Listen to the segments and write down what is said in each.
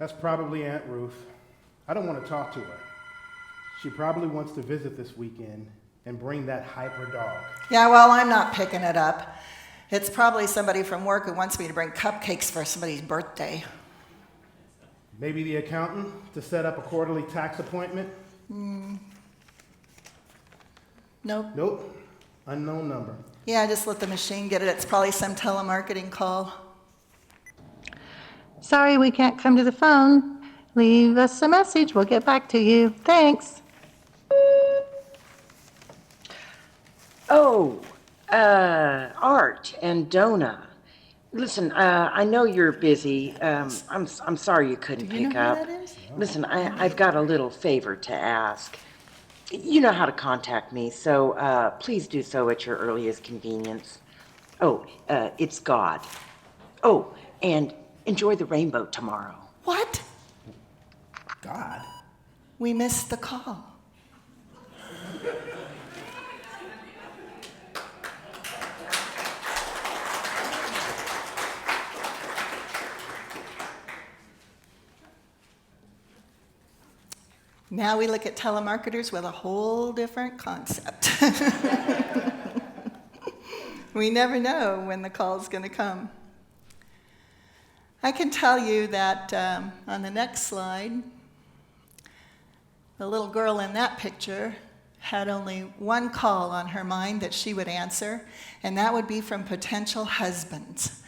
That's probably Aunt Ruth. I don't want to talk to her. She probably wants to visit this weekend and bring that hyper dog. Yeah, well, I'm not picking it up. It's probably somebody from work who wants me to bring cupcakes for somebody's birthday. Maybe the accountant to set up a quarterly tax appointment? Nope. Nope. Unknown number. Yeah, just let the machine get it. It's probably some telemarketing call. Sorry we can't come to the phone. Leave us a message. We'll get back to you. Thanks. Oh, Art and Dona. Listen, I know you're busy. I'm sorry you couldn't Do you pick know who up. that is? Listen, I've got a little favor to ask. You know how to contact me, so please do so at your earliest convenience. Oh, it's God. Oh, and enjoy the rainbow tomorrow. What? God? We missed the call. Now we look at telemarketers with a whole different concept. We never know when the call's going to come. I can tell you that on the next slide, the little girl in that picture had only one call on her mind that she would answer, and that would be from potential husbands,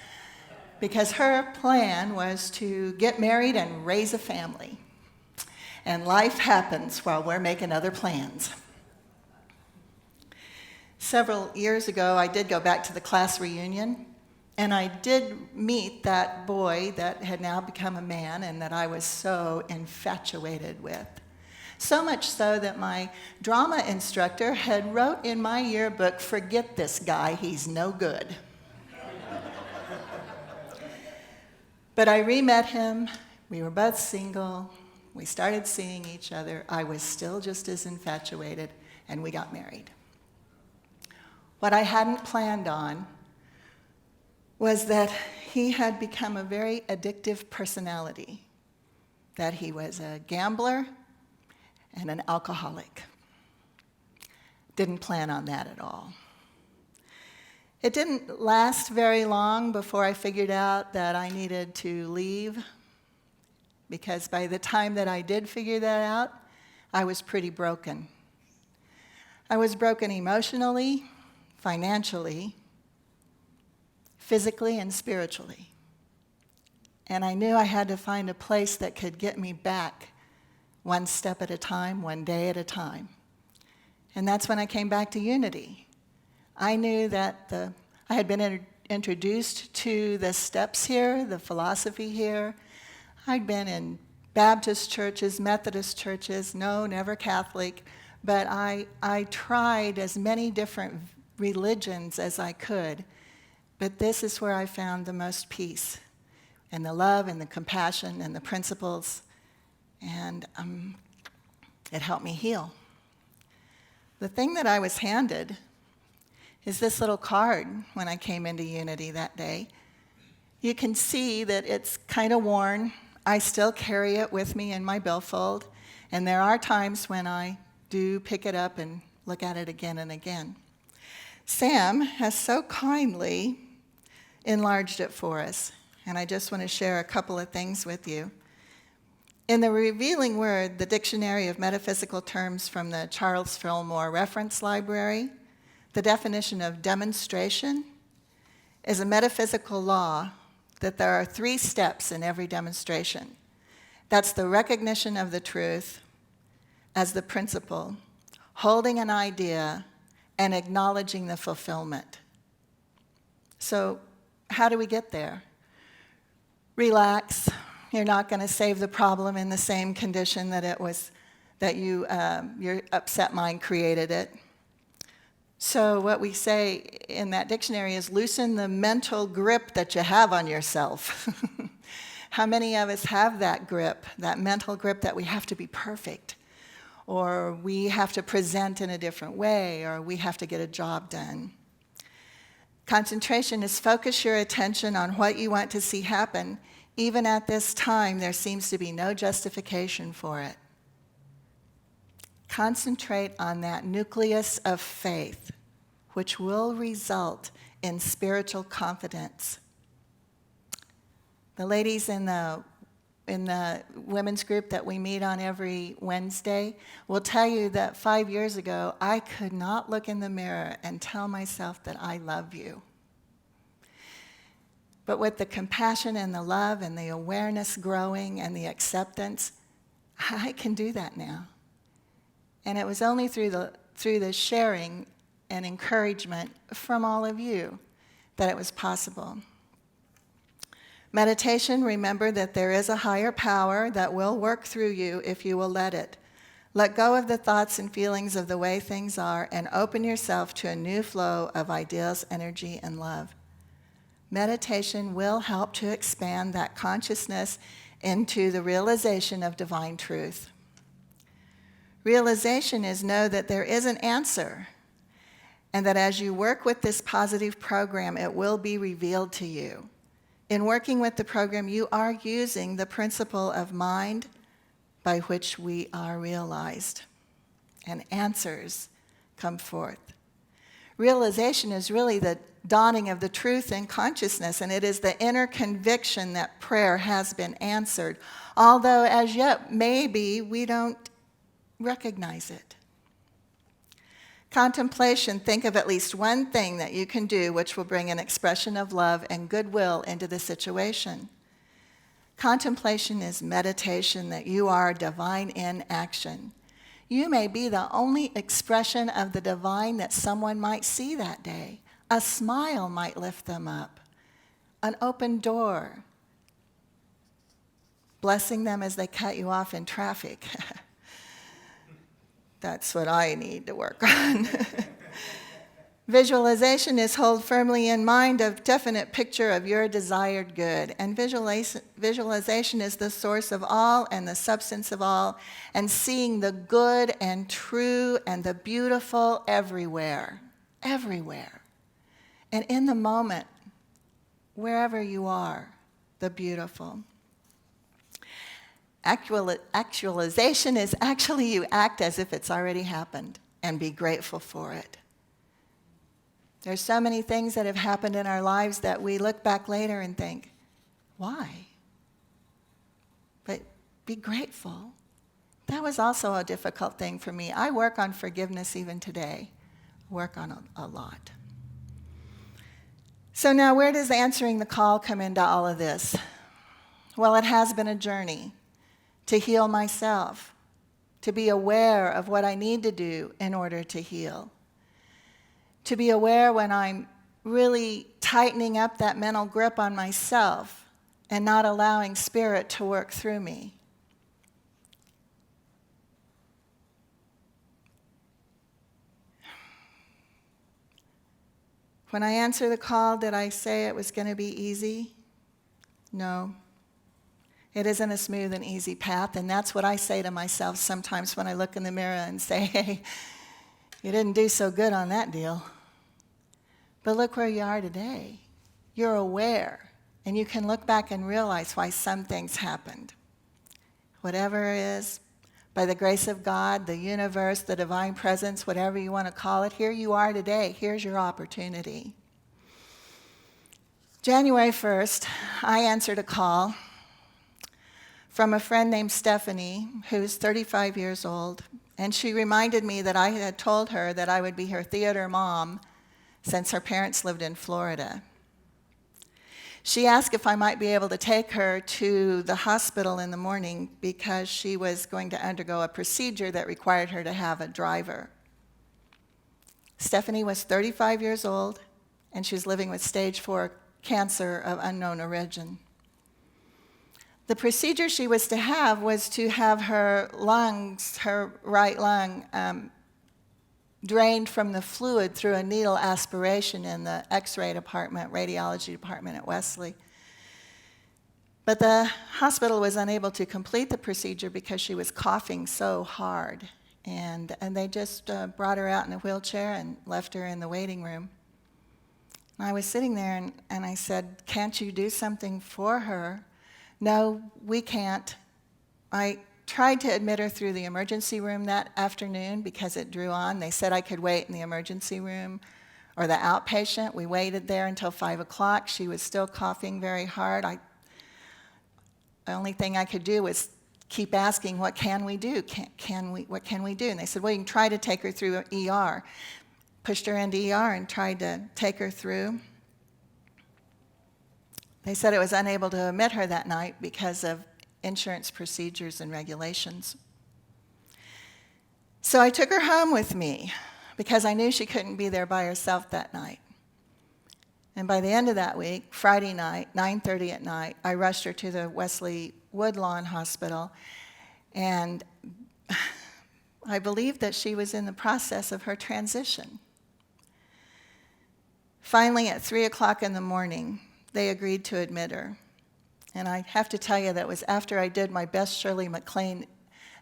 because her plan was to get married and raise a family. And life happens while we're making other plans. Several years ago, I did go back to the class reunion, and I did meet that boy that had now become a man and that I was so infatuated with. So much so that my drama instructor had wrote in my yearbook, "Forget this guy, he's no good." But I re-met him, we were both single, we started seeing each other, I was still just as infatuated, and we got married. What I hadn't planned on was that he had become a very addictive personality, that he was a gambler and an alcoholic. Didn't plan on that at all. It didn't last very long before I figured out that I needed to leave, because by the time that I did figure that out, I was pretty broken. I was broken emotionally, financially, physically, and spiritually. And I knew I had to find a place that could get me back one step at a time, one day at a time. And that's when I came back to Unity. I knew that I had been introduced to the steps here, the philosophy here. I'd been in Baptist churches, Methodist churches, no, never Catholic, but I tried as many different religions as I could. But this is where I found the most peace, and the love and the compassion and the principles, and it helped me heal. The thing that I was handed is this little card when I came into Unity that day. You can see that it's kind of worn. I still carry it with me in my billfold, and there are times when I do pick it up and look at it again and again. Sam has so kindly enlarged it for us, and I just want to share a couple of things with you. In the Revealing Word, the Dictionary of Metaphysical Terms from the Charles Fillmore Reference Library, the definition of demonstration is a metaphysical law that there are 3 steps in every demonstration. That's the recognition of the truth as the principle, holding an idea, and acknowledging the fulfillment. So how do we get there? Relax. You're not going to save the problem in the same condition that it was, that your upset mind created it. So what we say in that dictionary is loosen the mental grip that you have on yourself. How many of us have that grip, that mental grip that we have to be perfect, or we have to present in a different way, or we have to get a job done? Concentration is focus your attention on what you want to see happen, Even at this time, there seems to be no justification for it. Concentrate on that nucleus of faith, which will result in spiritual confidence. The ladies in the women's group that we meet on every Wednesday will tell you that 5 years ago, I could not look in the mirror and tell myself that I love you. But with the compassion and the love and the awareness growing and the acceptance, I can do that now. And it was only through the sharing and encouragement from all of you that it was possible. Meditation, remember that there is a higher power that will work through you if you will let it. Let go of the thoughts and feelings of the way things are and open yourself to a new flow of ideas, energy, and love. Meditation will help to expand that consciousness into the realization of divine truth. Realization is know that there is an answer, and that as you work with this positive program, it will be revealed to you. In working with the program, you are using the principle of mind by which we are realized, and answers come forth. Realization is really the dawning of the truth in consciousness, and it is the inner conviction that prayer has been answered, although as yet maybe we don't recognize it. Contemplation, think of at least one thing that you can do which will bring an expression of love and goodwill into the situation. Contemplation is meditation that you are divine in action. You may be the only expression of the divine that someone might see that day. A smile might lift them up. An open door, blessing them as they cut you off in traffic. That's what I need to work on. Visualization is hold firmly in mind a definite picture of your desired good. And visualization is the source of all and the substance of all, and seeing the good and true and the beautiful everywhere, everywhere. And in the moment, wherever you are, the beautiful. Actualization is actually you act as if it's already happened and be grateful for it. There's so many things that have happened in our lives that we look back later and think, why? But be grateful. That was also a difficult thing for me. I work on forgiveness even today. Work on a lot. So now where does answering the call come into all of this? Well, it has been a journey to heal myself, to be aware of what I need to do in order to heal, to be aware when I'm really tightening up that mental grip on myself and not allowing spirit to work through me. When I answer the call, did I say it was going to be easy? No. It isn't a smooth and easy path, and that's what I say to myself sometimes when I look in the mirror and say, hey, you didn't do so good on that deal. But look where you are today. You're aware, and you can look back and realize why some things happened. Whatever it is, by the grace of God, the universe, the divine presence, whatever you want to call it, here you are today. Here's your opportunity. January 1st, I answered a call from a friend named Stephanie, who's 35 years old, and she reminded me that I had told her that I would be her theater mom since her parents lived in Florida. She asked if I might be able to take her to the hospital in the morning because she was going to undergo a procedure that required her to have a driver. Stephanie was 35 years old, and she was living with stage 4 cancer of unknown origin. The procedure she was to have her lungs, her right lung, drained from the fluid through a needle aspiration in the X-ray department, radiology department at Wesley. But the hospital was unable to complete the procedure because she was coughing so hard. And they just brought her out in a wheelchair and left her in the waiting room. And I was sitting there and I said, can't you do something for her? no, we can't. I tried to admit her through the emergency room that afternoon because it drew on. They said I could wait in the emergency room or the outpatient. We waited there until 5 o'clock. She was still coughing very hard. The only thing I could do was keep asking, what can we do? What can we do? And they said, well, you can try to take her through ER. Pushed her into ER and tried to take her through. They said it was unable to admit her that night because of insurance procedures and regulations. So I took her home with me because I knew she couldn't be there by herself that night. And by the end of that week, Friday night, 9:30 at night, I rushed her to the Wesley Woodlawn Hospital, and I believed that she was in the process of her transition. Finally, at 3 o'clock in the morning, they agreed to admit her. And I have to tell you that was after I did my best Shirley MacLaine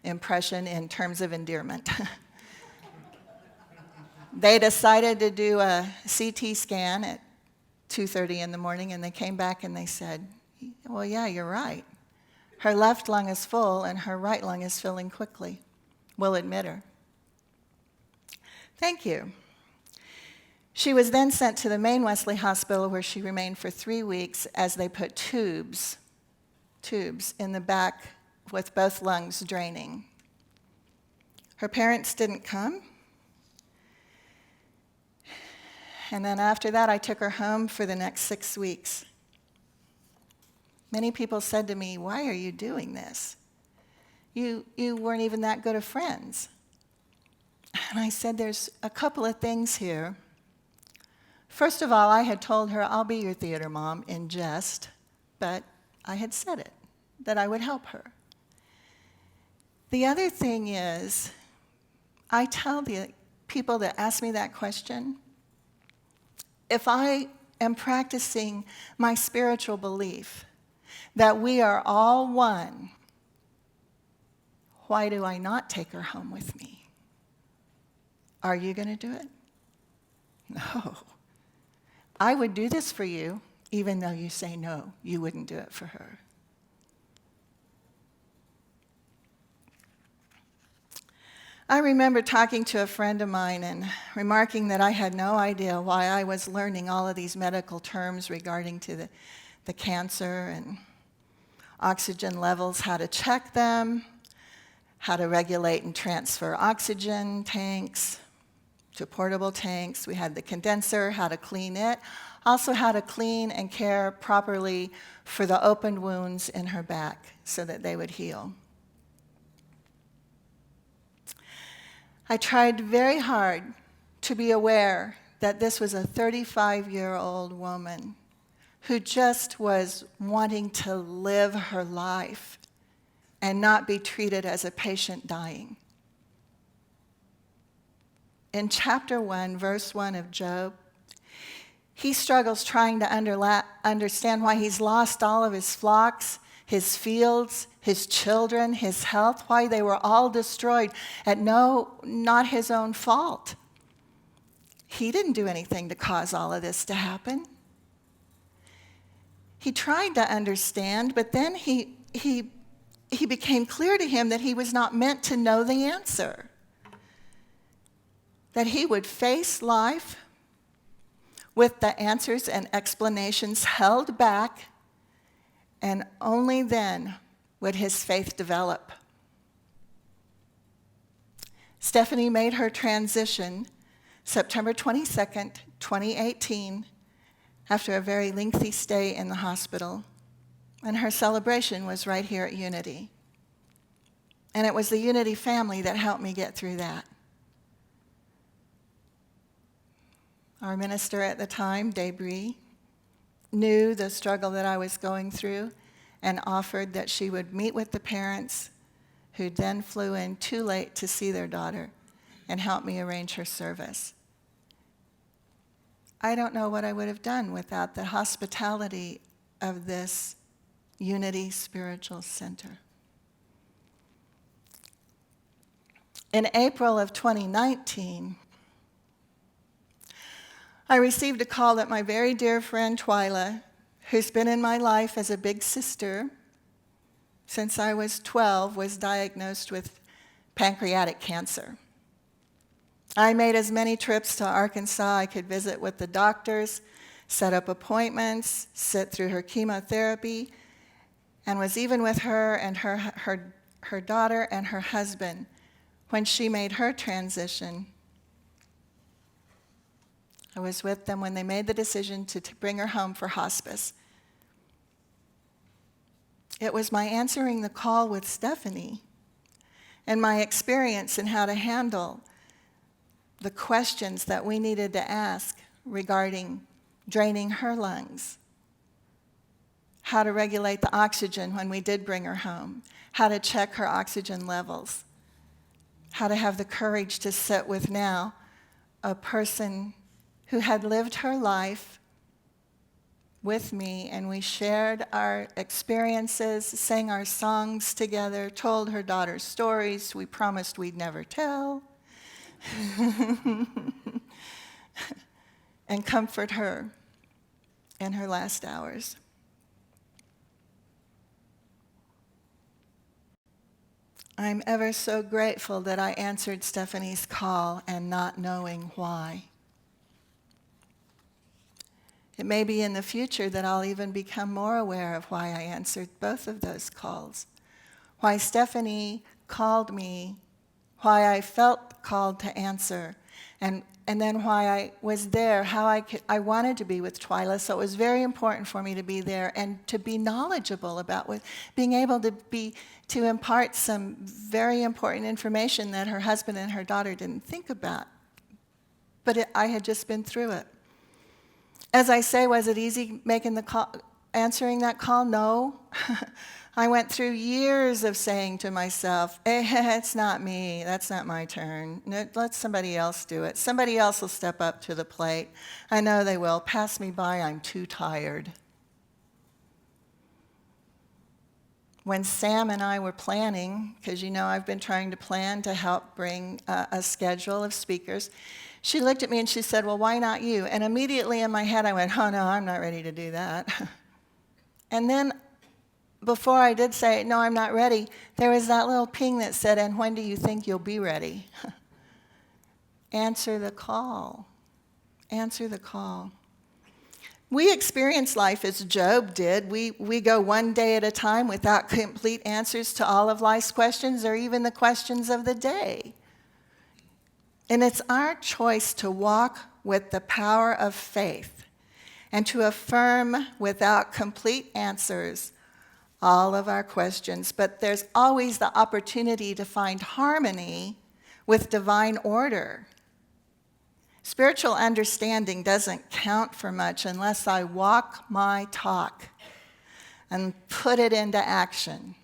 impression in terms of endearment. They decided to do a CT scan at 2:30 in the morning, and they came back and they said, well, yeah, you're right. Her left lung is full and her right lung is filling quickly. We'll admit her. Thank you. She was then sent to the main Wesley Hospital where she remained for 3 weeks as they put tubes in the back with both lungs draining. Her parents didn't come. And then after that, I took her home for the next 6 weeks. Many people said to me, why are you doing this? You weren't even that good of friends. And I said, there's a couple of things here. First of all, I had told her, I'll be your theater mom in jest, but I had said it, that I would help her. The other thing is, I tell the people that ask me that question, if I am practicing my spiritual belief that we are all one, why do I not take her home with me? Are you going to do it? No. I would do this for you, even though you say no, you wouldn't do it for her. I remember talking to a friend of mine and remarking that I had no idea why I was learning all of these medical terms regarding to the cancer and oxygen levels, how to check them, how to regulate and transfer oxygen tanks to portable tanks. We had the condenser, how to clean it, also how to clean and care properly for the open wounds in her back so that they would heal. I tried very hard to be aware that this was a 35-year-old woman who just was wanting to live her life and not be treated as a patient dying. In chapter 1, verse 1 of Job, he struggles trying to understand why he's lost all of his flocks, his fields, his children, his health, why they were all destroyed at not his own fault. He didn't do anything to cause all of this to happen. He tried to understand, but then he became clear to him that he was not meant to know the answer. That he would face life with the answers and explanations held back, and only then would his faith develop. Stephanie made her transition September 22nd, 2018, after a very lengthy stay in the hospital, and her celebration was right here at Unity. And it was the Unity family that helped me get through that. Our minister at the time, Debris, knew the struggle that I was going through and offered that she would meet with the parents, who then flew in too late to see their daughter, and help me arrange her service. I don't know what I would have done without the hospitality of this Unity Spiritual Center. In April of 2019, I received a call that my very dear friend Twyla, who's been in my life as a big sister since I was 12, was diagnosed with pancreatic cancer. I made as many trips to Arkansas I could visit with the doctors, set up appointments, sit through her chemotherapy, and was even with her and her daughter and her husband when she made her transition. I was with them when they made the decision to bring her home for hospice. It was my answering the call with Stephanie and my experience in how to handle the questions that we needed to ask regarding draining her lungs, how to regulate the oxygen when we did bring her home, how to check her oxygen levels, how to have the courage to sit with now a person who had lived her life with me, and we shared our experiences, sang our songs together, told her daughter stories we promised we'd never tell, and comfort her in her last hours. I'm ever so grateful that I answered Stephanie's call and not knowing why. It may be in the future that I'll even become more aware of why I answered both of those calls. Why Stephanie called me, why I felt called to answer, and then why I was there, how I wanted to be with Twyla. So it was very important for me to be there and to be knowledgeable about being able to impart some very important information that her husband and her daughter didn't think about. But I had just been through it. As I say, was it easy making the call, answering that call? No. I went through years of saying to myself, it's not me, that's not my turn. Let somebody else do it. Somebody else will step up to the plate. I know they will. Pass me by, I'm too tired. When Sam and I were planning, because I've been trying to plan to help bring a schedule of speakers, she looked at me and she said, well, why not you? And immediately in my head I went, oh no, I'm not ready to do that. And then before I did say, no, I'm not ready, there was that little ping that said, and when do you think you'll be ready? Answer the call. Answer the call. We experience life as Job did. We go one day at a time without complete answers to all of life's questions or even the questions of the day. And it's our choice to walk with the power of faith and to affirm without complete answers all of our questions. But there's always the opportunity to find harmony with divine order. Spiritual understanding doesn't count for much unless I walk my talk and put it into action.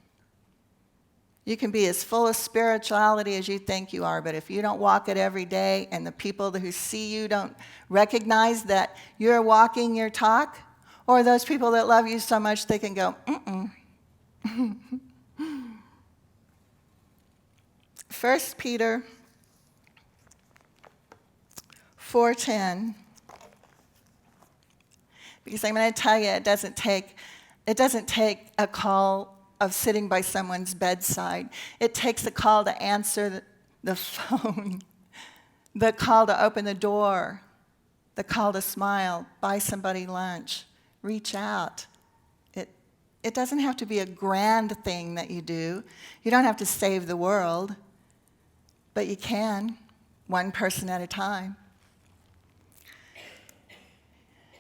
You can be as full of spirituality as you think you are, but if you don't walk it every day and the people who see you don't recognize that you're walking your talk, or those people that love you so much they can go, 1 Peter 4:10, because I'm going to tell you it doesn't take a call of sitting by someone's bedside. It takes a call to answer the phone, the call to open the door, the call to smile, buy somebody lunch, reach out. It doesn't have to be a grand thing that you do. You don't have to save the world, but you can, one person at a time.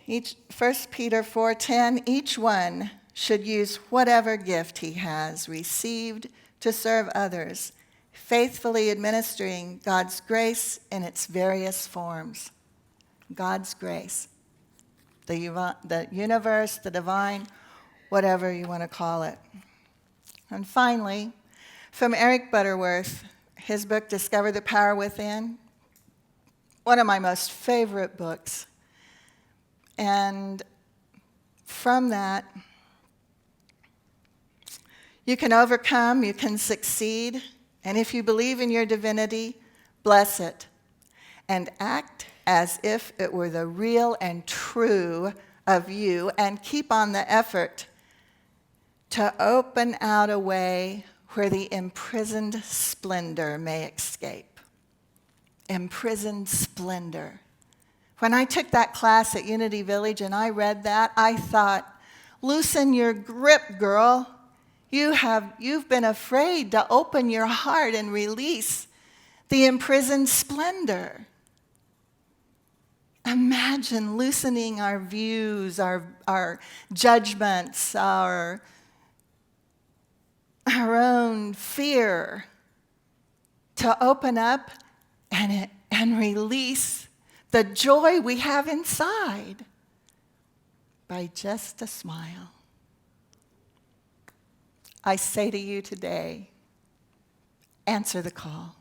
1 Peter 4:10, each one should use whatever gift he has received to serve others, faithfully administering God's grace in its various forms. God's grace, the universe, the divine, whatever you want to call it. And finally, from Eric Butterworth, his book, Discover the Power Within, one of my most favorite books. And from that, you can overcome, you can succeed, and if you believe in your divinity, bless it and act as if it were the real and true of you, and keep on the effort to open out a way where the imprisoned splendor may escape. Imprisoned splendor. When I took that class at Unity Village and I read that, I thought, loosen your grip, girl. You've been afraid to open your heart and release the imprisoned splendor. Imagine loosening our views, our judgments, our own fear to open up and release the joy we have inside by just a smile. I say to you today, answer the call.